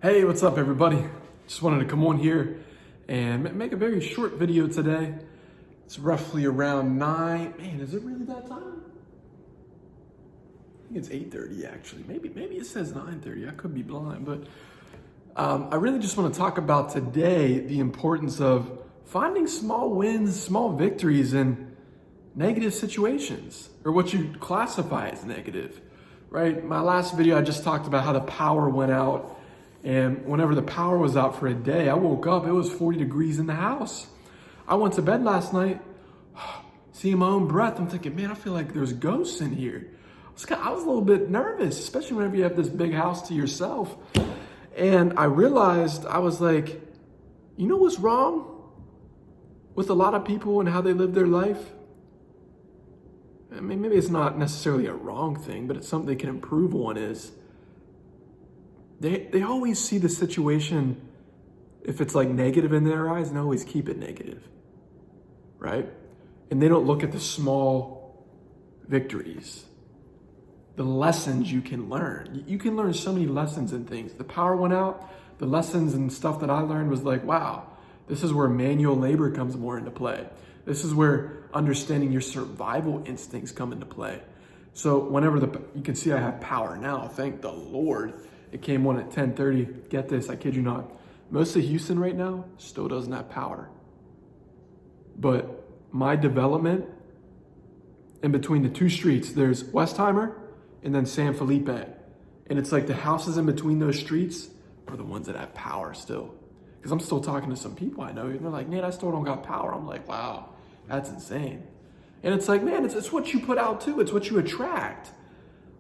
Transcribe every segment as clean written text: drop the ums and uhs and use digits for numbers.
Hey, what's up everybody? Just wanted to come on here and make a very short video today. It's roughly around 9, man, is it really that time? I think it's 8:30 actually. Maybe it says 9:30, I could be blind, but I really just want to talk about today the importance of finding small wins, small victories in negative situations, or what you classify as negative, right? My last video, I just talked about how the power went out. And whenever the power was out for a day, I woke up, it was 40 degrees in the house. I went to bed last night, seeing my own breath. I'm thinking, man, I feel like there's ghosts in here. I was a little bit nervous, especially whenever you have this big house to yourself. And I realized, I was like, you know what's wrong with a lot of people and how they live their life? I mean, maybe it's not necessarily a wrong thing, but it's something they can improve on is, They always see the situation, if it's like negative in their eyes, and always keep it negative, right? And they don't look at the small victories, the lessons you can learn. You can learn so many lessons in things. The power went out, the lessons and stuff that I learned was like, wow, this is where manual labor comes more into play. This is where understanding your survival instincts come into play. So whenever you can see I have power now, thank the Lord. It came on at 10:30. Get this, I kid you not. Most of Houston right now still doesn't have power. But my development, in between the two streets, there's Westheimer and then San Felipe. And it's like the houses in between those streets are the ones that have power still. Because I'm still talking to some people I know, and they're like, man, I still don't got power. I'm like, wow, that's insane. And it's like, man, it's what you put out too. It's what you attract.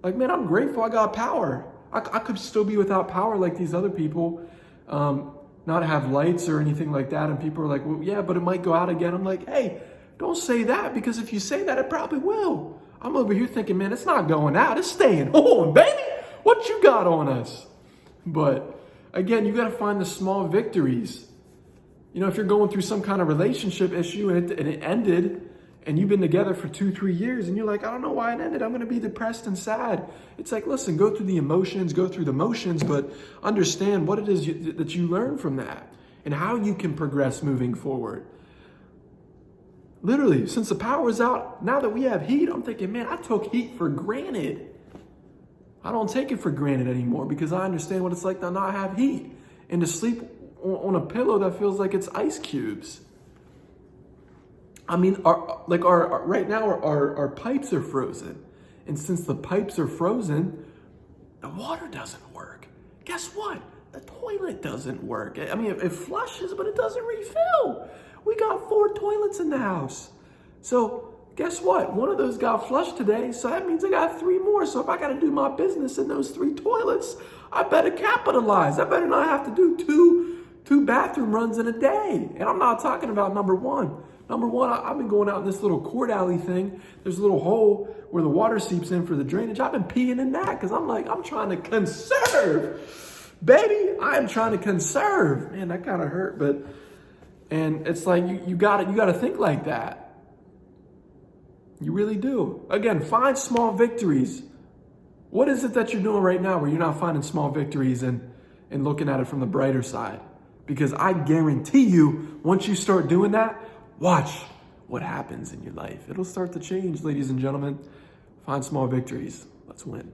Like, man, I'm grateful I got power. I could still be without power like these other people, not have lights or anything like that. And people are like, well, yeah, but it might go out again. I'm like, hey, don't say that, because if you say that, it probably will. I'm over here thinking, man, it's not going out. It's staying on, baby. What you got on us? But again, you got to find the small victories. You know, if you're going through some kind of relationship issue and it ended, and you've been together for 2-3 years, and you're like, I don't know why it ended. I'm going to be depressed and sad. It's like, listen, go through the emotions, go through the motions, but understand what it is that you learn from that and how you can progress moving forward. Literally, since the power is out, now that we have heat, I'm thinking, man, I took heat for granted. I don't take it for granted anymore because I understand what it's like to not have heat and to sleep on a pillow that feels like it's ice cubes. I mean, right now our pipes are frozen. And since the pipes are frozen, the water doesn't work. Guess what? The toilet doesn't work. I mean, it flushes, but it doesn't refill. We got 4 toilets in the house. So guess what? One of those got flushed today, so that means I got 3 more. So if I got to do my business in those 3 toilets, I better capitalize. I better not have to do two bathroom runs in a day. And I'm not talking about number one. Number one, I've been going out in this little court alley thing. There's a little hole where the water seeps in for the drainage. I've been peeing in that because I'm like, I'm trying to conserve. Baby, I am trying to conserve. Man, that kind of hurt, and it's like you gotta think like that. You really do. Again, find small victories. What is it that you're doing right now where you're not finding small victories and looking at it from the brighter side? Because I guarantee you, once you start doing that, watch what happens in your life. It'll start to change, ladies and gentlemen. Find small victories. Let's win.